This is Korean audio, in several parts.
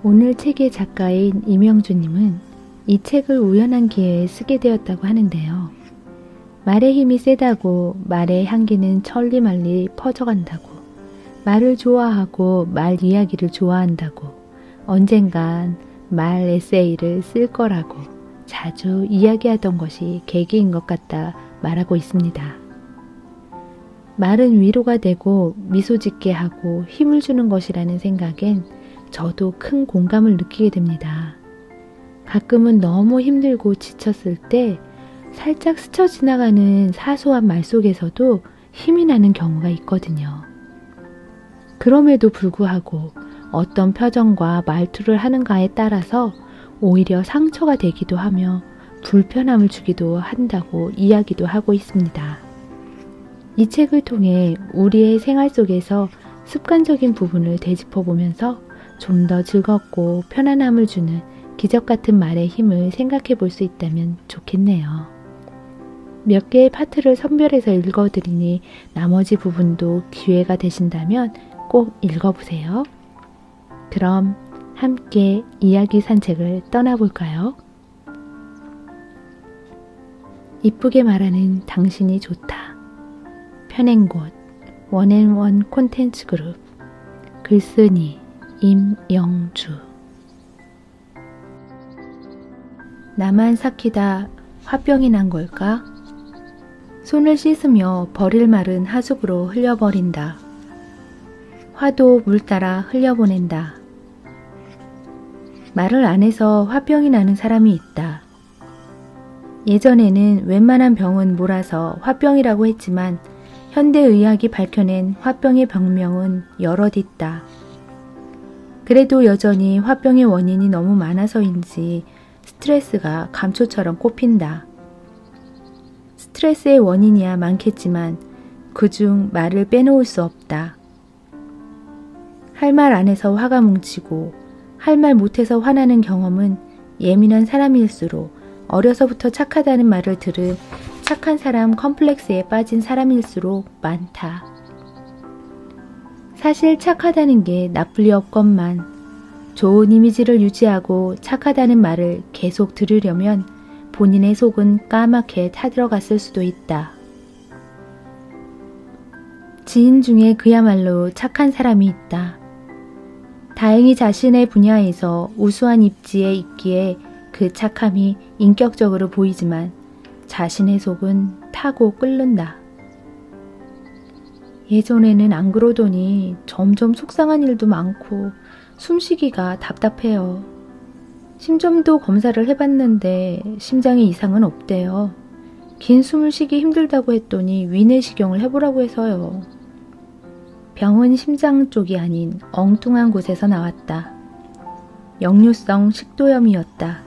오늘 책의 작가인 이명주님은 이 책을 우연한 기회에 쓰게 되었다고 하는데요. 말의 힘이 세다고 말의 향기는 천리말리 퍼져간다고, 말을 좋아하고 말 이야기를 좋아한다고, 언젠간 말 에세이를 쓸 거라고 자주 이야기하던 것이 계기인 것 같다 말하고 있습니다. 말은 위로가 되고 미소 짓게 하고 힘을 주는 것이라는 생각엔 저도 큰 공감을 느끼게 됩니다. 가끔은 너무 힘들고 지쳤을 때 살짝 스쳐 지나가는 사소한 말 속에서도 힘이 나는 경우가 있거든요. 그럼에도 불구하고 어떤 표정과 말투를 하는가에 따라서 오히려 상처가 되기도 하며 불편함을 주기도 한다고 이야기도 하고 있습니다. 이 책을 통해 우리의 생활 속에서 습관적인 부분을 되짚어보면서 좀 더 즐겁고 편안함을 주는 기적 같은 말의 힘을 생각해 볼 수 있다면 좋겠네요. 몇 개의 파트를 선별해서 읽어드리니 나머지 부분도 기회가 되신다면 꼭 읽어보세요. 그럼 함께 이야기 산책을 떠나볼까요? 이쁘게 말하는 당신이 좋다. 편행곳 원앤원 콘텐츠 그룹 글쓴이 임영주. 나만 삭히다 화병이 난 걸까? 손을 씻으며 버릴 말은 하수구로 흘려버린다. 화도 물 따라 흘려보낸다. 말을 안 해서 화병이 나는 사람이 있다. 예전에는 웬만한 병은 몰아서 화병이라고 했지만 현대의학이 밝혀낸 화병의 병명은 여럿 있다. 그래도 여전히 화병의 원인이 너무 많아서인지 스트레스가 감초처럼 꼽힌다. 스트레스의 원인이야 많겠지만 그중 말을 빼놓을 수 없다. 할 말 안 해서 화가 뭉치고 할 말 못해서 화나는 경험은 예민한 사람일수록 어려서부터 착하다는 말을 들은 착한 사람 컴플렉스에 빠진 사람일수록 많다. 사실 착하다는 게 나쁠 리 없건만 좋은 이미지를 유지하고 착하다는 말을 계속 들으려면 본인의 속은 까맣게 타들어갔을 수도 있다. 지인 중에 그야말로 착한 사람이 있다. 다행히 자신의 분야에서 우수한 입지에 있기에 그 착함이 인격적으로 보이지만 자신의 속은 타고 끓는다. 예전에는 안 그러더니 점점 속상한 일도 많고 숨쉬기가 답답해요. 심전도 검사를 해봤는데 심장에 이상은 없대요. 긴 숨을 쉬기 힘들다고 했더니 위내시경을 해보라고 해서요. 병은 심장 쪽이 아닌 엉뚱한 곳에서 나왔다. 역류성 식도염이었다.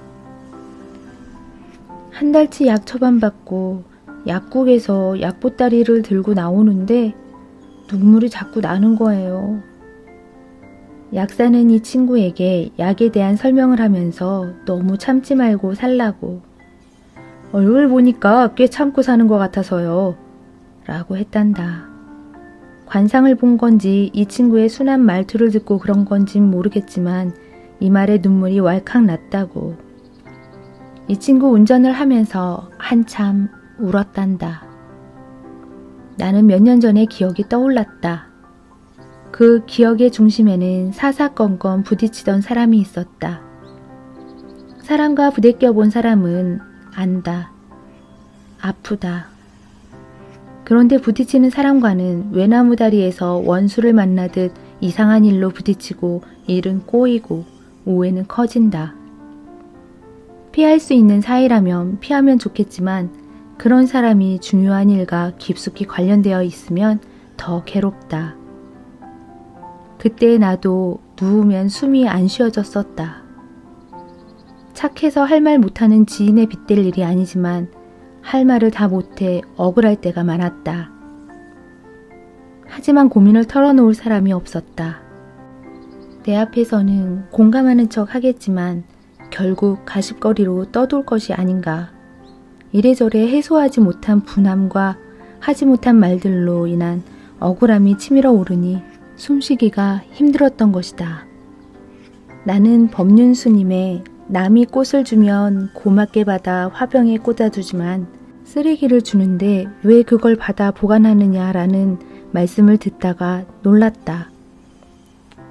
한 달치 약 처방받고 약국에서 약보따리를 들고 나오는데 눈물이 자꾸 나는 거예요. 약 사는 이 친구에게 약에 대한 설명을 하면서 너무 참지 말고 살라고. 얼굴 보니까 꽤 참고 사는 것 같아서요. 라고 했단다. 관상을 본 건지 이 친구의 순한 말투를 듣고 그런 건진 모르겠지만 이 말에 눈물이 왈칵 났다고. 이 친구 운전을 하면서 한참 울었단다. 나는 몇 년 전의 기억이 떠올랐다. 그 기억의 중심에는 사사건건 부딪히던 사람이 있었다. 사람과 부대껴 본 사람은 안다. 아프다. 그런데 부딪히는 사람과는 외나무 다리에서 원수를 만나듯 이상한 일로 부딪히고 일은 꼬이고 오해는 커진다. 피할 수 있는 사이라면 피하면 좋겠지만 그런 사람이 중요한 일과 깊숙이 관련되어 있으면 더 괴롭다. 그때 나도 누우면 숨이 안 쉬어졌었다. 착해서 할 말 못하는 지인에 빗댈 일이 아니지만 할 말을 다 못해 억울할 때가 많았다. 하지만 고민을 털어놓을 사람이 없었다. 내 앞에서는 공감하는 척 하겠지만 결국 가십거리로 떠돌 것이 아닌가. 이래저래 해소하지 못한 분함과 하지 못한 말들로 인한 억울함이 치밀어 오르니 숨쉬기가 힘들었던 것이다. 나는 법륜스님의 남이 꽃을 주면 고맙게 받아 화병에 꽂아두지만 쓰레기를 주는데 왜 그걸 받아 보관하느냐라는 말씀을 듣다가 놀랐다.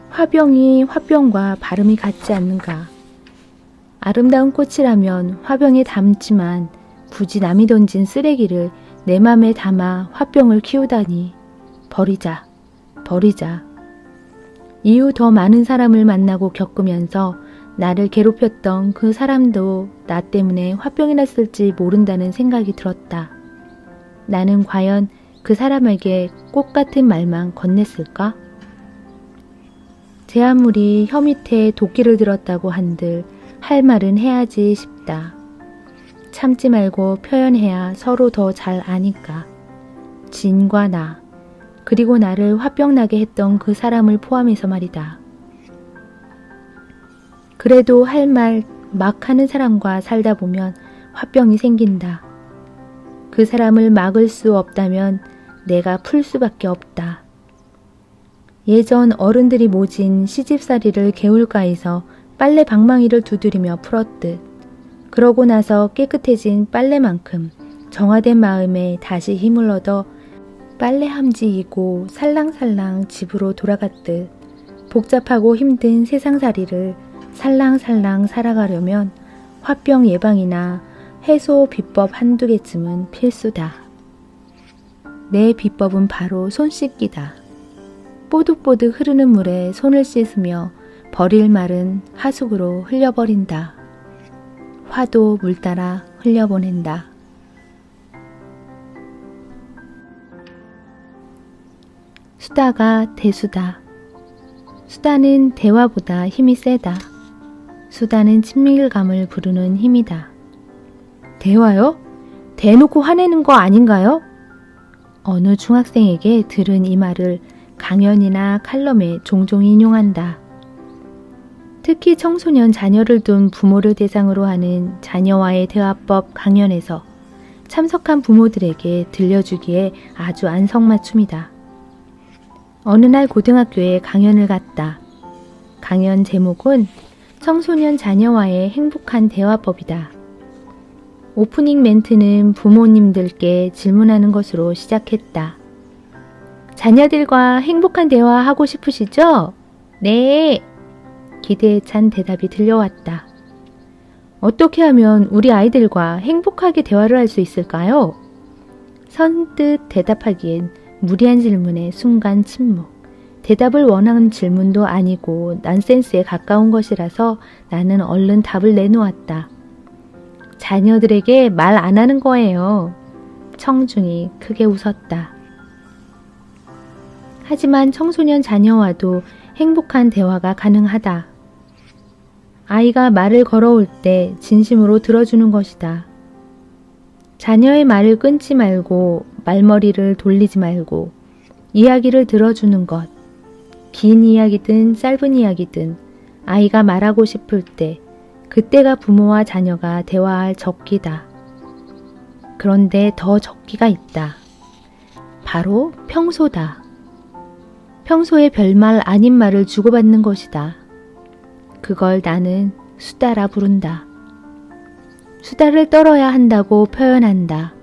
화병이 화병과 발음이 같지 않는가. 아름다운 꽃이라면 화병에 담지만 굳이 남이 던진 쓰레기를 내 맘에 담아 화병을 키우다니. 버리자, 버리자. 이후 더 많은 사람을 만나고 겪으면서 나를 괴롭혔던 그 사람도 나 때문에 화병이 났을지 모른다는 생각이 들었다. 나는 과연 그 사람에게 꽃 같은 말만 건넸을까? 제 아무리 혀 밑에 도끼를 들었다고 한들 할 말은 해야지 싶다. 참지 말고 표현해야 서로 더 잘 아니까. 진과 나, 그리고 나를 화병나게 했던 그 사람을 포함해서 말이다. 그래도 할 말 막 하는 사람과 살다 보면 화병이 생긴다. 그 사람을 막을 수 없다면 내가 풀 수밖에 없다. 예전 어른들이 모진 시집살이를 개울가에서 빨래 방망이를 두드리며 풀었듯 그러고 나서 깨끗해진 빨래만큼 정화된 마음에 다시 힘을 얻어 빨래 함지이고 살랑살랑 집으로 돌아갔듯 복잡하고 힘든 세상살이를 살랑살랑 살아가려면 화병 예방이나 해소 비법 한두 개쯤은 필수다. 내 비법은 바로 손 씻기다. 뽀득뽀득 흐르는 물에 손을 씻으며 버릴 말은 하수구로 흘려버린다. 화도 물 따라 흘려보낸다. 수다가 대수다. 수다는 대화보다 힘이 세다. 수다는 친밀감을 부르는 힘이다. 대화요? 대놓고 화내는 거 아닌가요? 어느 중학생에게 들은 이 말을 강연이나 칼럼에 종종 인용한다. 특히 청소년 자녀를 둔 부모를 대상으로 하는 자녀와의 대화법 강연에서 참석한 부모들에게 들려주기에 아주 안성맞춤이다. 어느 날 고등학교에 강연을 갔다. 강연 제목은 청소년 자녀와의 행복한 대화법이다. 오프닝 멘트는 부모님들께 질문하는 것으로 시작했다. 자녀들과 행복한 대화 하고 싶으시죠? 네. 기대에 찬 대답이 들려왔다. 어떻게 하면 우리 아이들과 행복하게 대화를 할 수 있을까요? 선뜻 대답하기엔 무리한 질문에 순간 침묵. 대답을 원하는 질문도 아니고 난센스에 가까운 것이라서 나는 얼른 답을 내놓았다. 자녀들에게 말 안 하는 거예요. 청중이 크게 웃었다. 하지만 청소년 자녀와도 행복한 대화가 가능하다. 아이가 말을 걸어올 때 진심으로 들어주는 것이다. 자녀의 말을 끊지 말고 말머리를 돌리지 말고 이야기를 들어주는 것. 긴 이야기든 짧은 이야기든 아이가 말하고 싶을 때 그때가 부모와 자녀가 대화할 적기다. 그런데 더 적기가 있다. 바로 평소다. 평소에 별말 아닌 말을 주고받는 것이다. 그걸 나는 수다라 부른다. 수다를 떨어야 한다고 표현한다.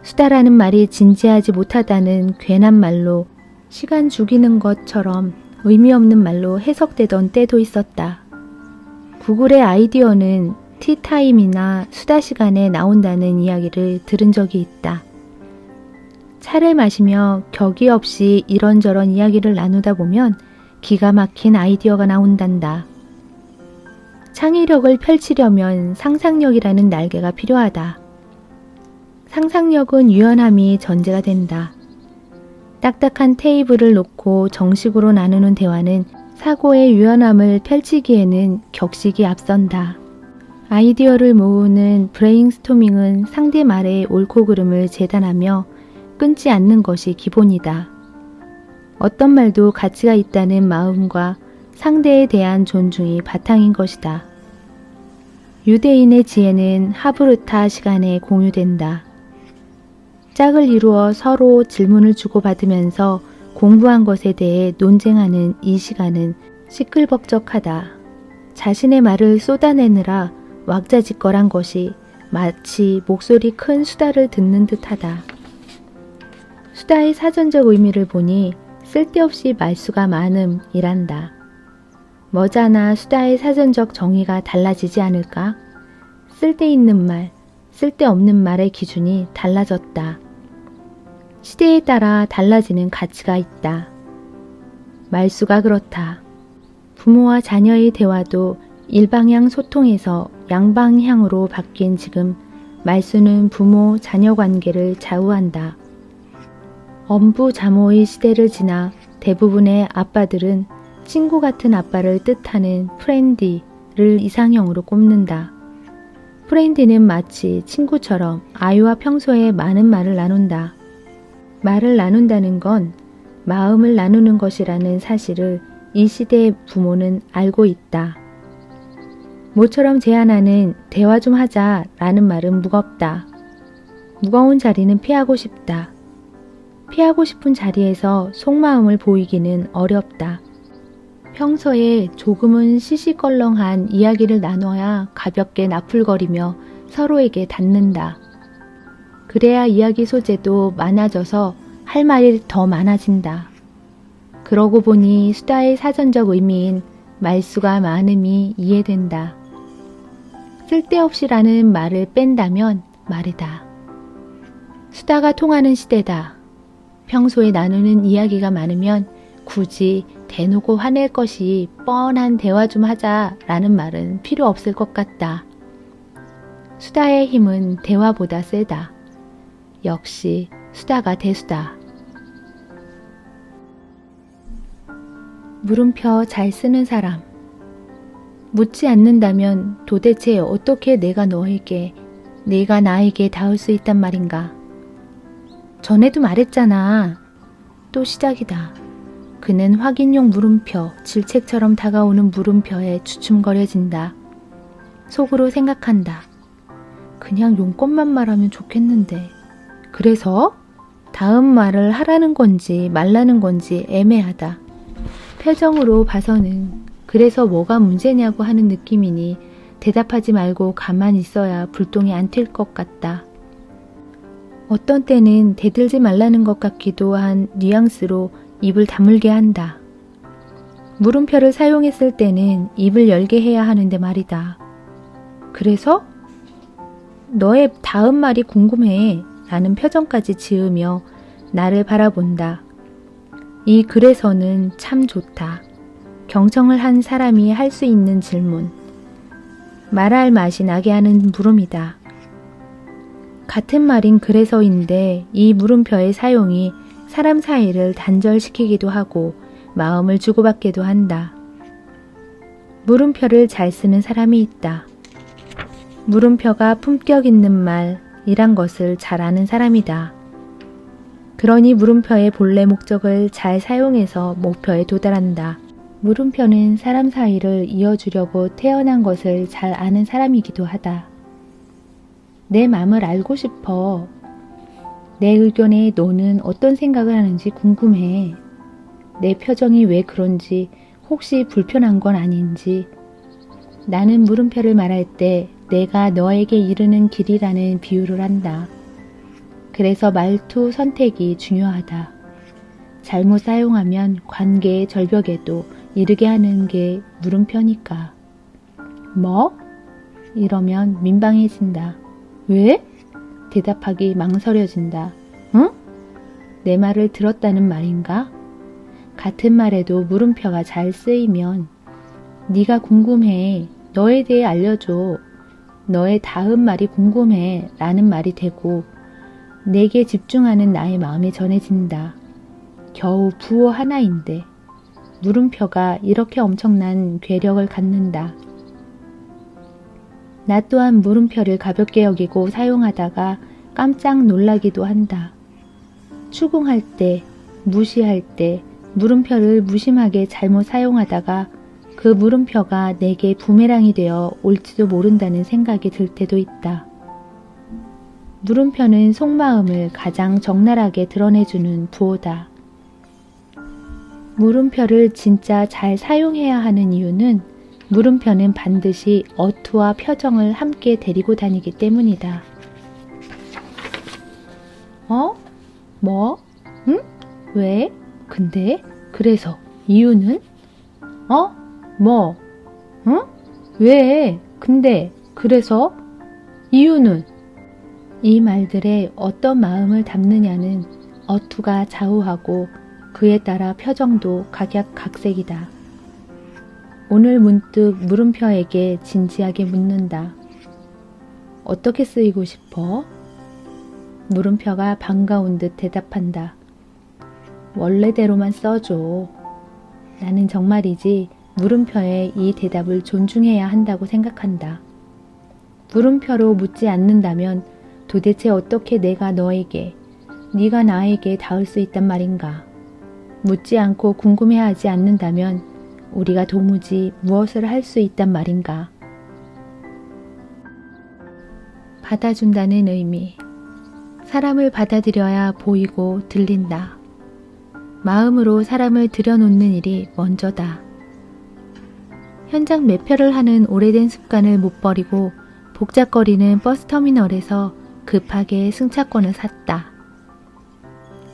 수다라는 말이 진지하지 못하다는 괜한 말로 시간 죽이는 것처럼 의미 없는 말로 해석되던 때도 있었다. 구글의 아이디어는 티타임이나 수다 시간에 나온다는 이야기를 들은 적이 있다. 차를 마시며 격이 없이 이런저런 이야기를 나누다 보면 기가 막힌 아이디어가 나온단다. 창의력을 펼치려면 상상력이라는 날개가 필요하다. 상상력은 유연함이 전제가 된다. 딱딱한 테이블을 놓고 정식으로 나누는 대화는 사고의 유연함을 펼치기에는 격식이 앞선다. 아이디어를 모으는 브레인스토밍은 상대 말의 옳고 그름을 재단하며 끊지 않는 것이 기본이다. 어떤 말도 가치가 있다는 마음과 상대에 대한 존중이 바탕인 것이다. 유대인의 지혜는 하브르타 시간에 공유된다. 짝을 이루어 서로 질문을 주고받으면서 공부한 것에 대해 논쟁하는 이 시간은 시끌벅적하다. 자신의 말을 쏟아내느라 왁자지껄한 것이 마치 목소리 큰 수다를 듣는 듯하다. 수다의 사전적 의미를 보니 쓸데없이 말수가 많음이란다. 머자나 수다의 사전적 정의가 달라지지 않을까? 쓸데있는 말, 쓸데없는 말의 기준이 달라졌다. 시대에 따라 달라지는 가치가 있다. 말수가 그렇다. 부모와 자녀의 대화도 일방향 소통에서 양방향으로 바뀐 지금 말수는 부모, 자녀 관계를 좌우한다. 엄부자모의 시대를 지나 대부분의 아빠들은 친구 같은 아빠를 뜻하는 프렌디를 이상형으로 꼽는다. 프렌디는 마치 친구처럼 아이와 평소에 많은 말을 나눈다. 말을 나눈다는 건 마음을 나누는 것이라는 사실을 이 시대의 부모는 알고 있다. 모처럼 제안하는 대화 좀 하자 라는 말은 무겁다. 무거운 자리는 피하고 싶다. 피하고 싶은 자리에서 속마음을 보이기는 어렵다. 평소에 조금은 시시껄렁한 이야기를 나눠야 가볍게 나풀거리며 서로에게 닿는다. 그래야 이야기 소재도 많아져서 할 말이 더 많아진다. 그러고 보니 수다의 사전적 의미인 말수가 많음이 이해된다. 쓸데없이라는 말을 뺀다면 말이다. 수다가 통하는 시대다. 평소에 나누는 이야기가 많으면 굳이 대놓고 화낼 것이 뻔한 대화 좀 하자라는 말은 필요 없을 것 같다. 수다의 힘은 대화보다 세다. 역시 수다가 대수다. 물음표 잘 쓰는 사람. 묻지 않는다면 도대체 어떻게 내가 너에게, 내가 나에게 닿을 수 있단 말인가? 전에도 말했잖아. 또 시작이다. 그는 확인용 물음표, 질책처럼 다가오는 물음표에 주춤거려진다. 속으로 생각한다. 그냥 용건만 말하면 좋겠는데. 그래서 다음 말을 하라는 건지 말라는 건지 애매하다. 표정으로 봐서는 그래서 뭐가 문제냐고 하는 느낌이니 대답하지 말고 가만히 있어야 불똥이 안 튈 것 같다. 어떤 때는 대들지 말라는 것 같기도 한 뉘앙스로 입을 다물게 한다. 물음표를 사용했을 때는 입을 열게 해야 하는데 말이다. 그래서? 너의 다음 말이 궁금해 라는 표정까지 지으며 나를 바라본다. 이 그래서는 참 좋다. 경청을 한 사람이 할 수 있는 질문. 말할 맛이 나게 하는 물음이다. 같은 말인 그래서인데 이 물음표의 사용이 사람 사이를 단절시키기도 하고 마음을 주고받기도 한다. 물음표를 잘 쓰는 사람이 있다. 물음표가 품격 있는 말이란 것을 잘 아는 사람이다. 그러니 물음표의 본래 목적을 잘 사용해서 목표에 도달한다. 물음표는 사람 사이를 이어주려고 태어난 것을 잘 아는 사람이기도 하다. 내 마음을 알고 싶어. 내 의견에 너는 어떤 생각을 하는지 궁금해. 내 표정이 왜 그런지, 혹시 불편한 건 아닌지. 나는 물음표를 말할 때 내가 너에게 이르는 길이라는 비유를 한다. 그래서 말투 선택이 중요하다. 잘못 사용하면 관계의 절벽에도 이르게 하는 게 물음표니까. 뭐? 이러면 민망해진다. 왜? 대답하기 망설여진다. 응? 내 말을 들었다는 말인가? 같은 말에도 물음표가 잘 쓰이면 네가 궁금해. 너에 대해 알려줘. 너의 다음 말이 궁금해. 라는 말이 되고 내게 집중하는 나의 마음이 전해진다. 겨우 부호 하나인데 물음표가 이렇게 엄청난 괴력을 갖는다. 나 또한 물음표를 가볍게 여기고 사용하다가 깜짝 놀라기도 한다. 추궁할 때, 무시할 때 물음표를 무심하게 잘못 사용하다가 그 물음표가 내게 부메랑이 되어 올지도 모른다는 생각이 들 때도 있다. 물음표는 속마음을 가장 적나라하게 드러내주는 부호다. 물음표를 진짜 잘 사용해야 하는 이유는 물음표는 반드시 어투와 표정을 함께 데리고 다니기 때문이다. 뭐? 응? 왜? 근데? 그래서? 이유는? 뭐? 응? 왜? 근데? 그래서? 이유는? 이 말들에 어떤 마음을 담느냐는 어투가 좌우하고 그에 따라 표정도 각양각색이다. 오늘 문득 물음표에게 진지하게 묻는다. 어떻게 쓰이고 싶어? 물음표가 반가운 듯 대답한다. 원래대로만 써줘. 나는 정말이지 물음표의 이 대답을 존중해야 한다고 생각한다. 물음표로 묻지 않는다면 도대체 어떻게 내가 너에게, 네가 나에게 닿을 수 있단 말인가? 묻지 않고 궁금해하지 않는다면 우리가 도무지 무엇을 할 수 있단 말인가? 받아준다는 의미. 사람을 받아들여야 보이고 들린다. 마음으로 사람을 들여놓는 일이 먼저다. 현장 매표를 하는 오래된 습관을 못 버리고 복잡거리는 버스터미널에서 급하게 승차권을 샀다.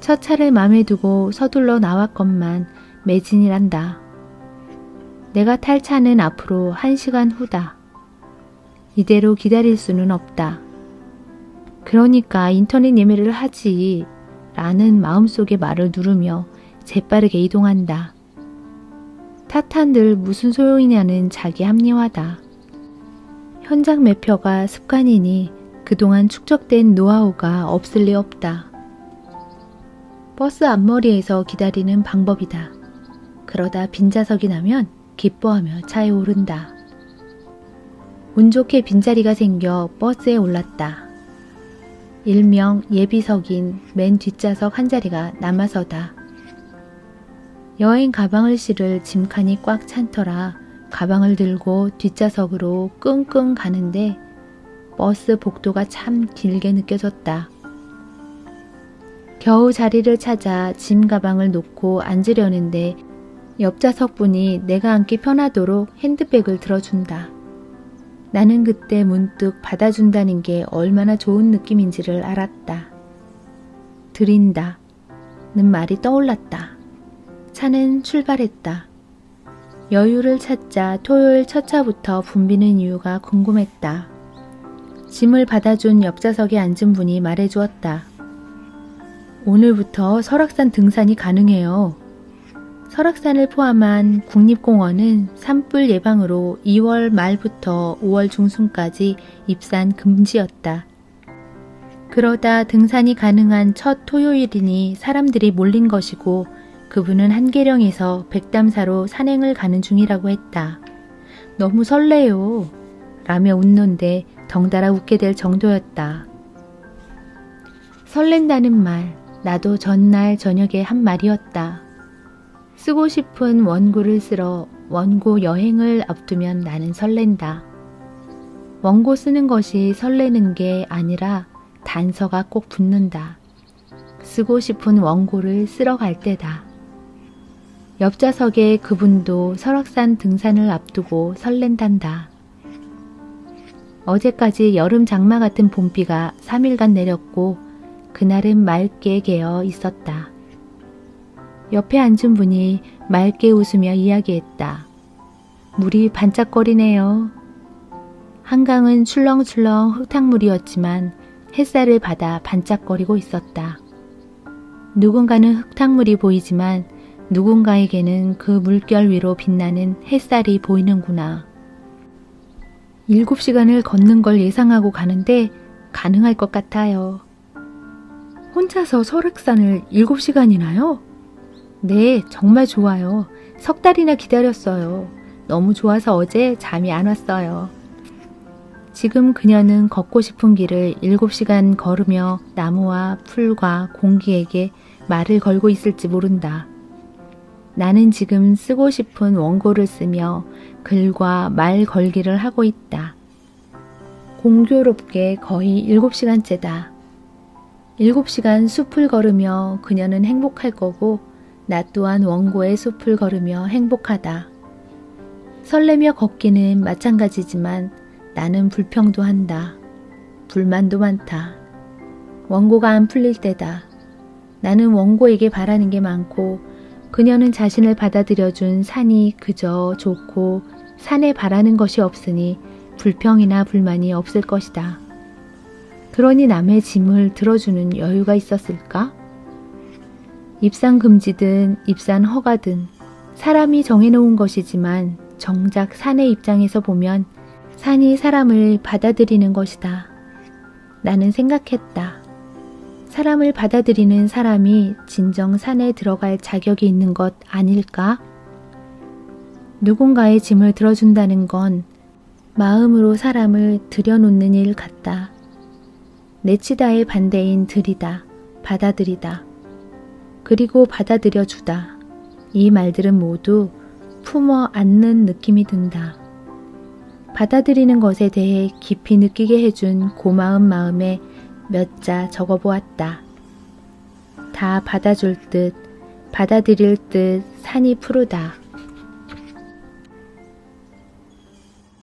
첫 차를 맘에 두고 서둘러 나왔건만 매진이란다. 내가 탈 차는 앞으로 1시간 후다. 이대로 기다릴 수는 없다. 그러니까 인터넷 예매를 하지 라는 마음속의 말을 누르며 재빠르게 이동한다. 탓한들 무슨 소용이냐는 자기 합리화다. 현장 매표가 습관이니 그동안 축적된 노하우가 없을 리 없다. 버스 앞머리에서 기다리는 방법이다. 그러다 빈좌석이 나면 기뻐하며 차에 오른다. 운 좋게 빈자리가 생겨 버스에 올랐다. 일명 예비석인 맨 뒷좌석 한 자리가 남아서다. 여행 가방을 실을 짐칸이 꽉 찬터라 가방을 들고 뒷좌석으로 끙끙 가는데 버스 복도가 참 길게 느껴졌다. 겨우 자리를 찾아 짐 가방을 놓고 앉으려는데 옆좌석 분이 내가 앉기 편하도록 핸드백을 들어준다. 나는 그때 문득 받아준다는 게 얼마나 좋은 느낌인지를 알았다. 드린다 는 말이 떠올랐다. 차는 출발했다. 여유를 찾자 토요일 첫 차부터 붐비는 이유가 궁금했다. 짐을 받아준 옆좌석에 앉은 분이 말해주었다. 오늘부터 설악산 등산이 가능해요. 설악산을 포함한 국립공원은 산불 예방으로 2월 말부터 5월 중순까지 입산 금지였다. 그러다 등산이 가능한 첫 토요일이니 사람들이 몰린 것이고 그분은 한계령에서 백담사로 산행을 가는 중이라고 했다. 너무 설레요. 라며 웃는데 덩달아 웃게 될 정도였다. 설렌다는 말, 나도 전날 저녁에 한 말이었다. 쓰고 싶은 원고를 쓰러 원고 여행을 앞두면 나는 설렌다. 원고 쓰는 것이 설레는 게 아니라 단서가 꼭 붙는다. 쓰고 싶은 원고를 쓰러 갈 때다. 옆좌석의 그분도 설악산 등산을 앞두고 설렌단다. 어제까지 여름 장마 같은 봄비가 3일간 내렸고 그날은 맑게 개어 있었다. 옆에 앉은 분이 맑게 웃으며 이야기했다. 물이 반짝거리네요. 한강은 출렁출렁 흙탕물이었지만 햇살을 받아 반짝거리고 있었다. 누군가는 흙탕물이 보이지만 누군가에게는 그 물결 위로 빛나는 햇살이 보이는구나. 7시간을 걷는 걸 예상하고 가는데 가능할 것 같아요. 혼자서 설악산을 7시간이나요? 네, 정말 좋아요. 석 달이나 기다렸어요. 너무 좋아서 어제 잠이 안 왔어요. 지금 그녀는 걷고 싶은 길을 7시간 걸으며 나무와 풀과 공기에게 말을 걸고 있을지 모른다. 나는 지금 쓰고 싶은 원고를 쓰며 글과 말 걸기를 하고 있다. 공교롭게 거의 7시간째다. 7시간 숲을 걸으며 그녀는 행복할 거고 나 또한 원고의 숲을 걸으며 행복하다. 설레며 걷기는 마찬가지지만 나는 불평도 한다. 불만도 많다. 원고가 안 풀릴 때다. 나는 원고에게 바라는 게 많고 그녀는 자신을 받아들여준 산이 그저 좋고 산에 바라는 것이 없으니 불평이나 불만이 없을 것이다. 그러니 남의 짐을 들어주는 여유가 있었을까? 입산 금지든 입산 허가든 사람이 정해놓은 것이지만 정작 산의 입장에서 보면 산이 사람을 받아들이는 것이다. 나는 생각했다. 사람을 받아들이는 사람이 진정 산에 들어갈 자격이 있는 것 아닐까? 누군가의 짐을 들어준다는 건 마음으로 사람을 들여놓는 일 같다. 내치다의 반대인 들이다, 받아들이다, 그리고 받아들여주다. 이 말들은 모두 품어 안는 느낌이 든다. 받아들이는 것에 대해 깊이 느끼게 해준 고마운 마음에 몇 자 적어보았다. 다 받아줄 듯, 받아들일 듯 산이 푸르다.